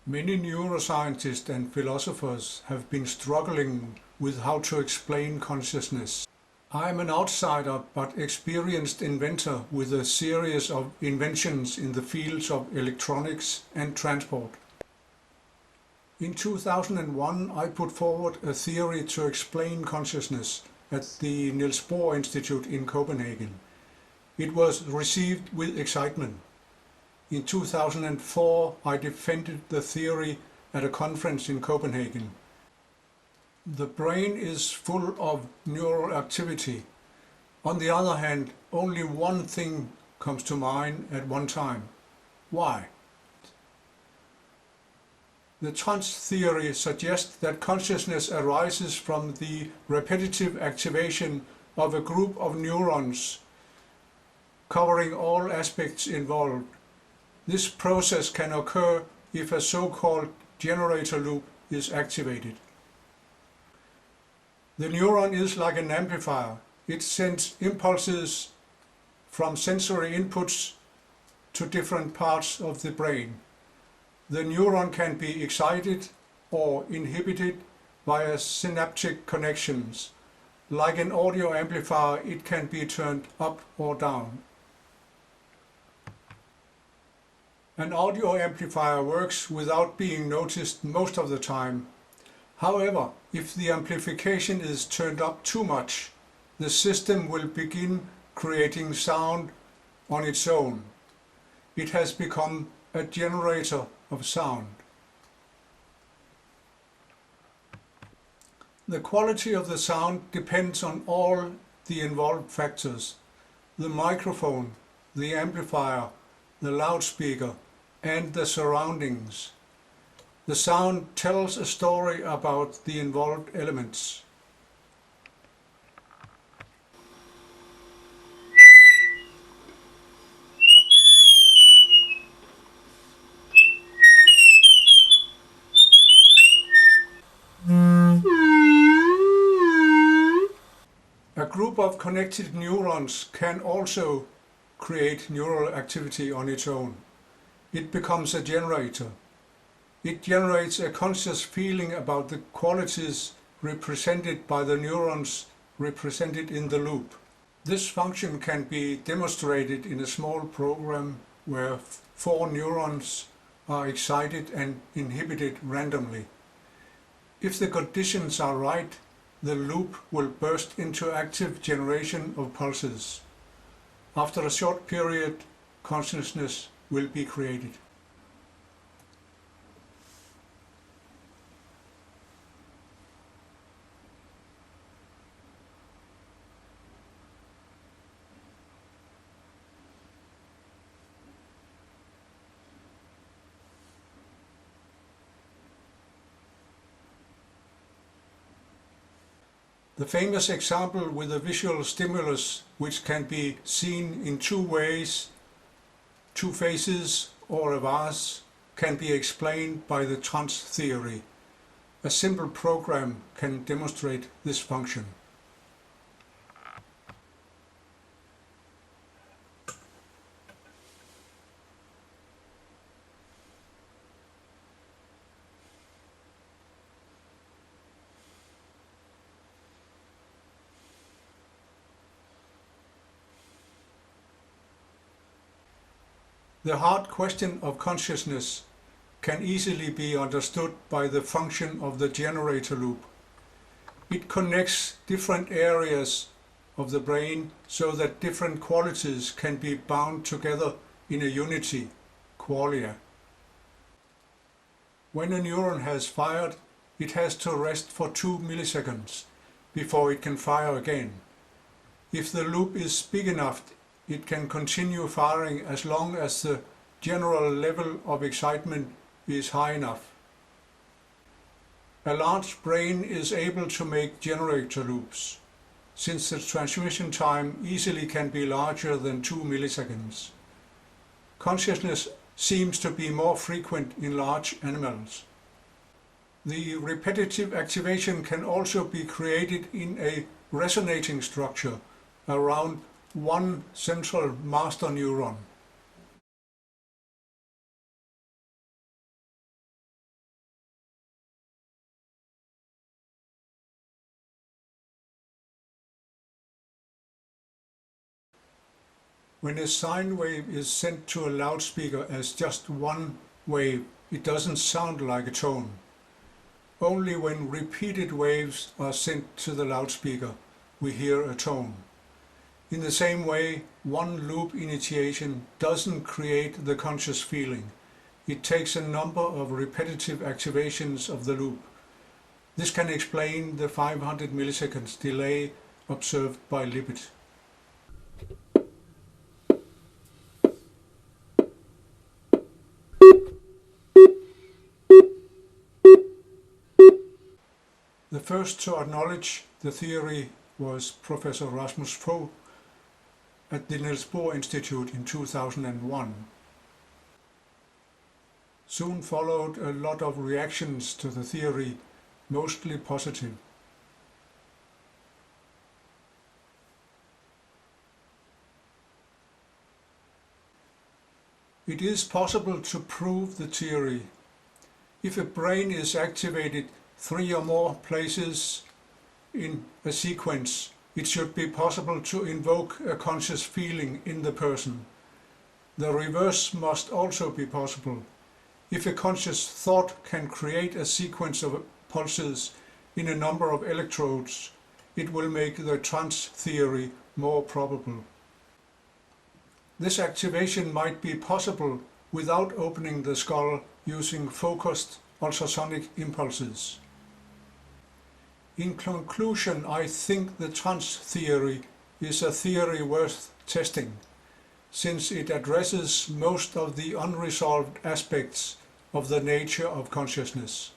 Many neuroscientists and philosophers have been struggling with how to explain consciousness. I am an outsider but experienced inventor with a series of inventions in the fields of electronics and transport. In 2001, I put forward a theory to explain consciousness at the Niels Bohr Institute in Copenhagen. It was received with excitement. In 2004, I defended the theory at a conference in Copenhagen. The brain is full of neural activity. On the other hand, only one thing comes to mind at one time. Why? The trance theory suggests that consciousness arises from the repetitive activation of a group of neurons covering all aspects involved. This process can occur if a so-called generator loop is activated. The neuron is like an amplifier. It sends impulses from sensory inputs to different parts of the brain. The neuron can be excited or inhibited via synaptic connections. Like an audio amplifier, it can be turned up or down. An audio amplifier works without being noticed most of the time. However, if the amplification is turned up too much, the system will begin creating sound on its own. It has become a generator of sound. The quality of the sound depends on all the involved factors: the microphone, the amplifier, the loudspeaker, and the surroundings. The sound tells a story about the involved elements. A group of connected neurons can also create neural activity on its own. It becomes a generator. It generates a conscious feeling about the qualities represented by the neurons represented in the loop. This function can be demonstrated in a small program where 4 neurons are excited and inhibited randomly. If the conditions are right, the loop will burst into active generation of pulses. After a short period, consciousness will be created. The famous example with a visual stimulus, which can be seen in 2 ways, 2 faces or a vase, can be explained by the trance theory. A simple program can demonstrate this function. The hard question of consciousness can easily be understood by the function of the generator loop. It connects different areas of the brain so that different qualities can be bound together in a unity, qualia. When a neuron has fired, it has to rest for 2 milliseconds before it can fire again. If the loop is big enough, it can continue firing as long as the general level of excitement is high enough. A large brain is able to make generator loops, since the transmission time easily can be larger than 2 milliseconds. Consciousness seems to be more frequent in large animals. The repetitive activation can also be created in a resonating structure around one central master neuron. When a sine wave is sent to a loudspeaker as just one wave, it doesn't sound like a tone. Only when repeated waves are sent to the loudspeaker, we hear a tone. In the same way, one loop initiation doesn't create the conscious feeling. It takes a number of repetitive activations of the loop. This can explain the 500 milliseconds delay observed by Libet. The first to acknowledge the theory was Professor Rasmus Fogh at the Niels Bohr Institute in 2001. Soon followed a lot of reactions to the theory, mostly positive. It is possible to prove the theory. If a brain is activated 3 or more places in a sequence, it should be possible to invoke a conscious feeling in the person. The reverse must also be possible. If a conscious thought can create a sequence of pulses in a number of electrodes, it will make the trance theory more probable. This activation might be possible without opening the skull using focused ultrasonic impulses. In conclusion, I think the trance theory is a theory worth testing, since it addresses most of the unresolved aspects of the nature of consciousness.